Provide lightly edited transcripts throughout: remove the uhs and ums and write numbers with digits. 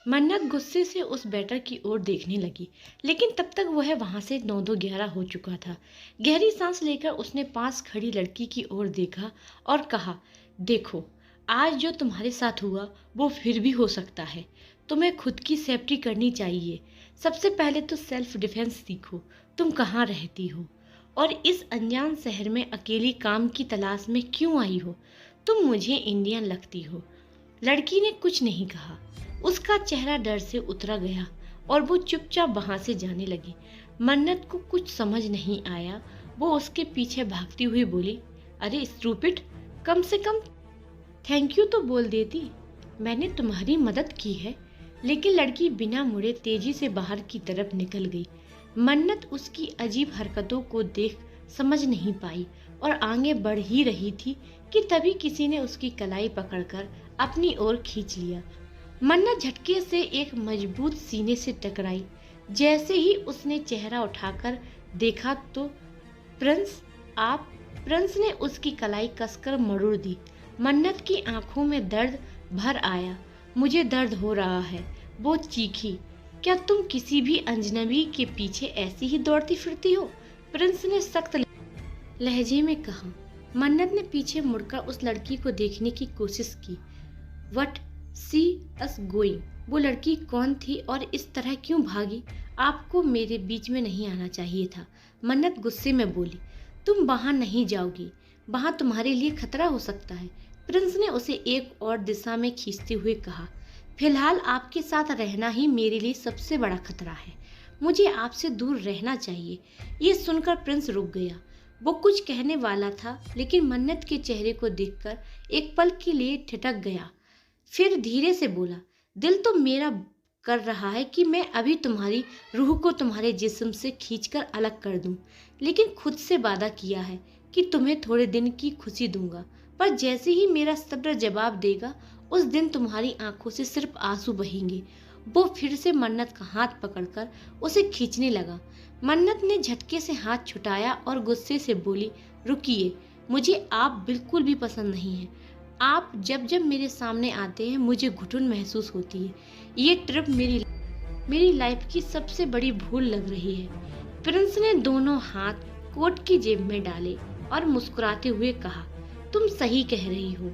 मन्नत गुस्से से उस बैटर की ओर देखने लगी, लेकिन तब तक वह वहां से 9-2-11 हो चुका था। गहरी सांस लेकर उसने पास खड़ी लड़की की ओर देखा और कहा, देखो, आज जो तुम्हारे साथ हुआ वो फिर भी हो सकता है। तुम्हें खुद की सेफ्टी करनी चाहिए। सबसे पहले तो सेल्फ डिफेंस सीखो। तुम कहाँ रहती हो और इस अनजान शहर में अकेली काम की तलाश में क्यों आई हो? तुम मुझे इंडियन लगती हो। लड़की ने कुछ नहीं कहा। उसका चेहरा डर से उतरा गया और वो चुपचाप वहां से जाने लगी। मन्नत को कुछ समझ नहीं आया। वो उसके पीछे भागती हुई बोली, अरे स्टूपिड, कम से कम थैंक यू तो बोल देती। मैंने तुम्हारी मदद की है। लेकिन लड़की बिना मुड़े तेजी से बाहर की तरफ निकल गई। मन्नत उसकी अजीब हरकतों को देख समझ नहीं पाई और आगे बढ़ ही रही थी कि तभी किसी ने उसकी कलाई पकड़कर अपनी ओर खींच लिया। मन्नत झटके से एक मजबूत सीने से टकराई। जैसे ही उसने चेहरा उठाकर देखा तो प्रिंस, आप। प्रिंस ने उसकी कलाई कसकर मरोड़ दी। मन्नत की आंखों में दर्द भर आया। मुझे दर्द हो रहा है, वो चीखी। क्या तुम किसी भी अजनबी के पीछे ऐसी ही दौड़ती फिरती हो? प्रिंस ने सख्त लहजे में कहा। मन्नत ने पीछे मुड़कर उस लड़की को देखने की कोशिश की। What see us going? वो लड़की कौन थी और इस तरह क्यों भागी? आपको मेरे बीच में नहीं आना चाहिए था। मन्नत गुस्से में बोली। तुम वहां नहीं जाओगी, वहां तुम्हारे लिए खतरा हो सकता है। प्रिंस ने उसे एक और दिशा में खींचते हुए कहा। फिलहाल आपके साथ रहना ही मेरे लिए सबसे बड़ा खतरा है। मुझे आपसे दूर रहना चाहिए। ये सुनकर प्रिंस रुक गया। वो कुछ कहने वाला था, लेकिन मन्नत के चेहरे को देखकर एक पल के लिए ठिठक गया। फिर धीरे से बोला, दिल तो मेरा कर रहा है कि मैं अभी तुम्हारी रूह को तुम्हारे जिस्म से खींचकर अलग कर दूं, लेकिन खुद से वादा किया है कि तुम्हें थोड़े दिन की खुशी दूंगा। पर जैसे ही मेरा सब्र जवाब देगा, उस दिन तुम्हारी आंखों से सिर्फ आंसू बहेंगे। वो फिर से मन्नत का हाथ पकड़कर उसे खींचने लगा। मन्नत ने झटके से हाथ छुटाया और गुस्से से बोली, रुकिए, मुझे आप बिल्कुल भी पसंद नहीं है। आप जब जब मेरे सामने आते हैं मुझे घुटन महसूस होती है। ये ट्रिप मेरी लाइफ की सबसे बड़ी भूल लग रही है। प्रिंस ने दोनों हाथ कोट की जेब में डाले और मुस्कुराते हुए कहा, तुम सही कह रही हो।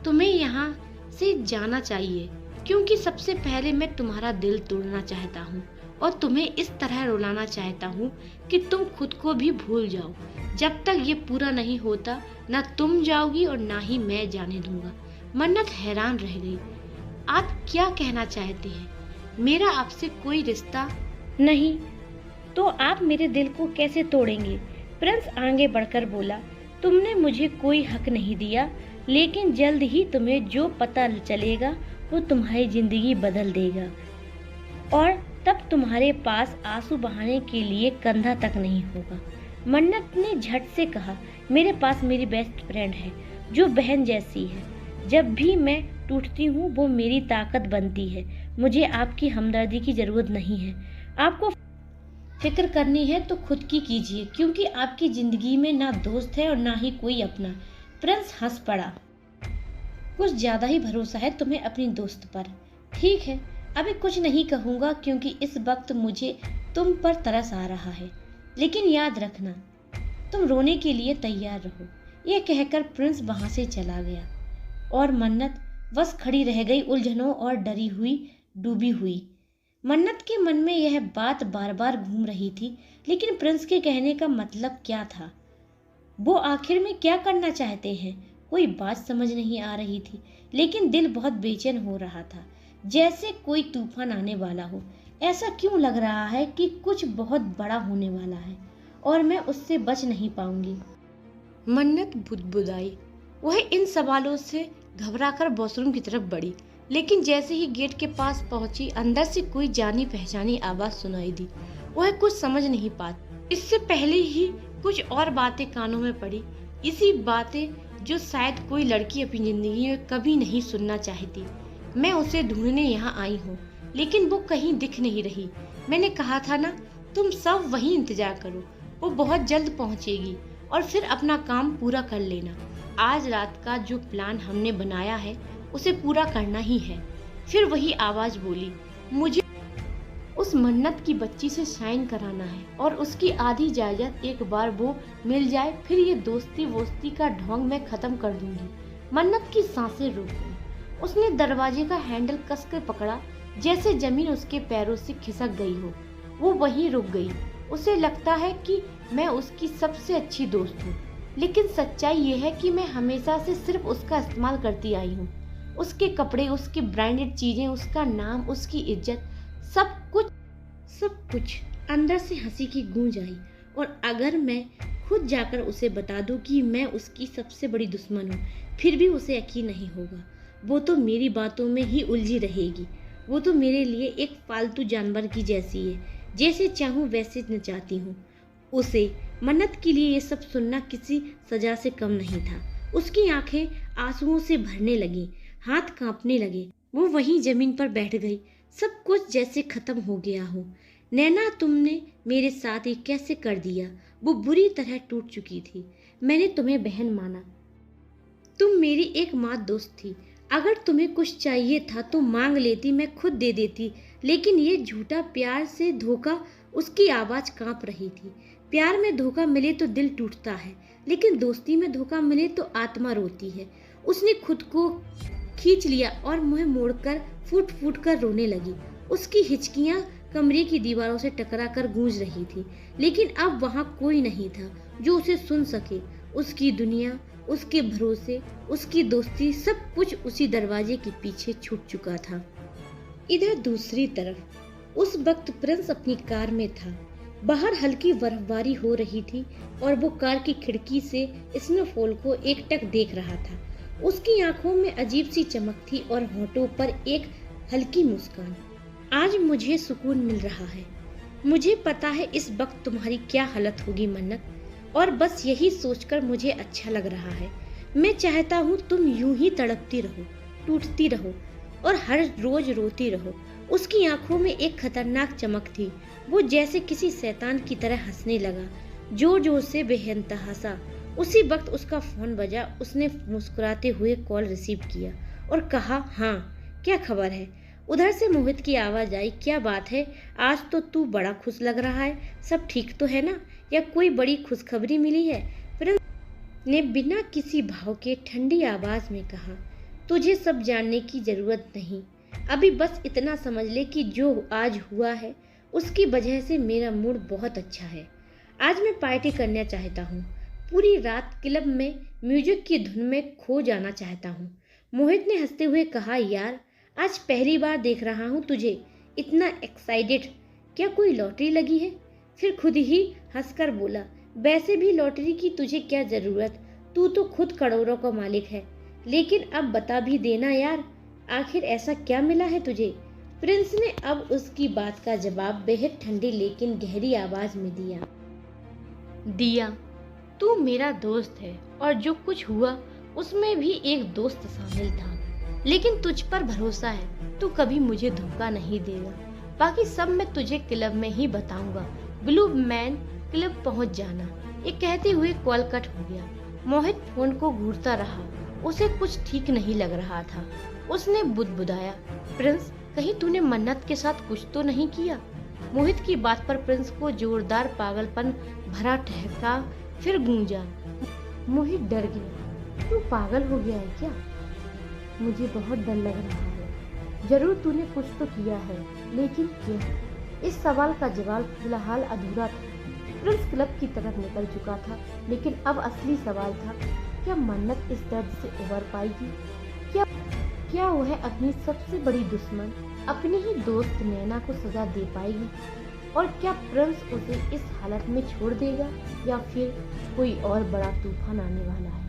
तुम्हें यहाँ से जाना चाहिए, क्योंकि सबसे पहले मैं तुम्हारा दिल तोड़ना चाहता हूँ और तुम्हें इस तरह रुलाना चाहता हूँ कि तुम खुद को भी भूल जाओ। जब तक ये पूरा नहीं होता, ना तुम जाओगी और ना ही मैं जाने दूंगा। मन्नत हैरान रह गई। आप क्या कहना चाहते हैं? मेरा आपसे कोई रिश्ता नहीं, तो आप मेरे दिल को कैसे तोड़ेंगे? प्रिंस आगे बढ़कर बोला, तुमने मुझे कोई हक नहीं दिया, लेकिन जल्द ही तुम्हें जो पता चलेगा वो तुम्हारी जिंदगी बदल देगा और तब तुम्हारे पास आंसू बहाने के लिए कंधा तक नहीं होगा। मन्नत ने झट से कहा, मेरे पास मेरी बेस्ट फ्रेंड है जो बहन जैसी है। जब भी मैं टूटती हूँ वो मेरी ताकत बनती है। मुझे आपकी हमदर्दी की जरूरत नहीं है। आपको फिक्र करनी है तो खुद की कीजिए, क्योंकि आपकी जिंदगी में ना दोस्त है और ना ही कोई अपना। प्रिंस हंस पड़ा। कुछ ज्यादा ही भरोसा है तुम्हें अपनी दोस्त पर। ठीक है, अभी कुछ नहीं कहूँगा क्योंकि इस वक्त मुझे तुम पर तरस आ रहा है, लेकिन याद रखना तुम रोने के लिए तैयार रहो। यह कहकर प्रिंस वहां से चला गया और मन्नत बस खड़ी रह गई, उलझनों और डरी हुई, डूबी हुई। मन्नत के मन में यह बात बार बार घूम रही थी, लेकिन प्रिंस के कहने का मतलब क्या था? वो आखिर में क्या करना चाहते हैं? कोई बात समझ नहीं आ रही थी, लेकिन दिल बहुत बेचैन हो रहा था, जैसे कोई तूफान आने वाला हो। ऐसा क्यों लग रहा है कि कुछ बहुत बड़ा होने वाला है और मैं उससे बच नहीं पाऊंगी? मन्नत बुदबुदाई। वह इन सवालों से घबराकर वॉशरूम की तरफ बढ़ी, लेकिन जैसे ही गेट के पास पहुंची, अंदर से कोई जानी पहचानी आवाज सुनाई दी। वह कुछ समझ नहीं पाती। इससे पहले ही कुछ और बातें कानों में पड़ी, इसी बातें जो शायद कोई लड़की अपनी जिंदगी में कभी नहीं सुनना चाहती। मैं उसे ढूंढने यहाँ आई हूँ, लेकिन वो कहीं दिख नहीं रही। मैंने कहा था ना, तुम सब वहीं इंतजार करो, वो बहुत जल्द पहुँचेगी और फिर अपना काम पूरा कर लेना। आज रात का जो प्लान हमने बनाया है उसे पूरा करना ही है। फिर वही आवाज बोली, मुझे उस मन्नत की बच्ची से साइन कराना है और उसकी आधी जायदाद एक बार वो मिल जाए, फिर ये दोस्ती वोस्ती का ढोंग मैं खत्म कर दूंगी। मन्नत की सांसें रुक गई। उसने दरवाजे का हैंडल कसकर पकड़ा, जैसे जमीन उसके पैरों से खिसक गई हो। वो वहीं रुक गई। उसे लगता है कि मैं उसकी सबसे अच्छी दोस्त हूँ, लेकिन सच्चाई ये है कि मैं हमेशा से सिर्फ उसका इस्तेमाल करती आई हूँ। उसके कपड़े, उसकी ब्रांडेड चीजें, उसका नाम, उसकी इज्जत, सब कुछ। अंदर से हंसी की गूंज आई। और अगर मैं खुद जाकर उसे बता दूं कि मैं उसकी सबसे बड़ी दुश्मन हूँ, फिर भी उसे यकीन नहीं होगा। वो तो मेरी बातों में ही उलझी रहेगी। वो तो मेरे लिए एक पालतू जानवर की जैसी है, जैसे चाहूँ वैसे नचाती हूँ उसे। मन्नत के लिए ये सब सुनना किसी सजा से कम नहीं था। उसकी आंखें आंसुओं से भरने लगी, हाथ कांपने लगे। वो वहीं जमीन पर बैठ गई, सब कुछ जैसे खत्म हो गया हो। नैना, तुमने मेरे साथ ये कैसे कर दिया? वो बुरी तरह टूट चुकी थी। मैंने तुम्हें बहन माना, तुम मेरी एकमात्र दोस्त थी। अगर तुम्हें कुछ चाहिए था तो मांग लेती, मैं खुद दे देती। लेकिन ये झूठा प्यार से धोखा। उसकी आवाज कांप रही थी। प्यार में धोखा मिले तो दिल टूटता है, लेकिन दोस्ती में धोखा मिले तो आत्मा रोती है। उसने खुद को खींच लिया और मुंह मोड़कर फूट फूट कर रोने लगी। उसकी हिचकियां कमरे की दीवारों से टकरा कर गूंज रही थी, लेकिन अब वहां कोई नहीं था जो उसे सुन सके। उसकी दुनिया, उसके भरोसे, उसकी दोस्ती, सब कुछ उसी दरवाजे के पीछे छूट चुका था। इधर दूसरी तरफ उस वक्त प्रिंस अपनी कार में था। बाहर हल्की बर्फबारी हो रही थी और वो कार की खिड़की से स्नोफॉल को एकटक देख रहा था। उसकी आंखों में अजीब सी चमक थी और होठों पर एक हल्की मुस्कान। आज मुझे सुकून मिल रहा है। मुझे पता है इस वक्त तुम्हारी क्या हालत होगी मन्नत, और बस यही सोचकर मुझे अच्छा लग रहा है। मैं चाहता हूँ तुम यूं ही तड़पती रहो, टूटती रहो और हर रोज रोती रहो। उसकी आंखों में एक खतरनाक चमक थी। वो जैसे किसी शैतान की तरह हंसने लगा, जोर जोर से, बेइंतहा सा। उसी वक्त उसका फोन बजा। उसने मुस्कुराते हुए कॉल रिसीव किया और कहा, हाँ क्या खबर है? उधर से मोहित की आवाज आई, क्या बात है, आज तो तू बड़ा खुश लग रहा है। सब ठीक तो है ना, या कोई बड़ी खुशखबरी मिली है? प्रिंस ने बिना किसी भाव के ठंडी आवाज में कहा, तुझे सब जानने की जरूरत नहीं। अभी बस इतना समझ ले कि जो आज हुआ है उसकी वजह से मेरा मूड बहुत अच्छा है। आज मैं पार्टी करना चाहता हूँ। पूरी रात क्लब में म्यूजिक की धुन में खो जाना चाहता हूँ। मोहित ने हंसते हुए कहा, यार आज पहली बार देख रहा हूँ तुझे इतना एक्साइटेड। क्या कोई लॉटरी लगी है? फिर खुद ही हंसकर बोला, वैसे भी लॉटरी की तुझे क्या जरूरत, तू तो खुद करोड़ों का मालिक है। लेकिन अब बता भी देना यार, आखिर ऐसा क्या मिला है तुझे? प्रिंस ने अब उसकी बात का जवाब बेहद ठंडी लेकिन गहरी आवाज में दिया, तू मेरा दोस्त है और जो कुछ हुआ उसमें भी एक दोस्त शामिल था। लेकिन तुझ पर भरोसा है, तू कभी मुझे धोखा नहीं देगा। बाकी सब मैं तुझे क्लब में ही बताऊंगा। ब्लू मैन क्लब पहुंच जाना। ये कहते हुए कॉल कट हो गया। मोहित फोन को घूरता रहा। उसे कुछ ठीक नहीं लग रहा था। उसने बुदबुदाया, प्रिंस कहीं तूने मन्नत के साथ कुछ तो नहीं किया? मोहित की बात पर प्रिंस को जोरदार पागलपन भरा ठहका फिर गूंजा। मोहित डर गया, तू पागल हो गया है क्या? मुझे बहुत डर लग रहा है। जरूर तूने कुछ तो किया है, लेकिन क्या? इस सवाल का जवाब फिलहाल अधूरा था। प्रिंस क्लब की तरफ निकल चुका था, लेकिन अब असली सवाल था, क्या मन्नत इस दर्द से उबर पाएगी? क्या वह अपनी सबसे बड़ी दुश्मन, अपनी ही दोस्त नैना को सजा दे पाएगी? और क्या प्रिंस उसे इस हालत में छोड़ देगा, या फिर कोई और बड़ा तूफान आने वाला है?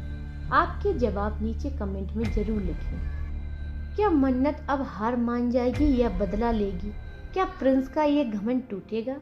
आपके जवाब नीचे कमेंट में जरूर लिखें। क्या मन्नत अब हार मान जाएगी या बदला लेगी? क्या प्रिंस का ये घमंड टूटेगा?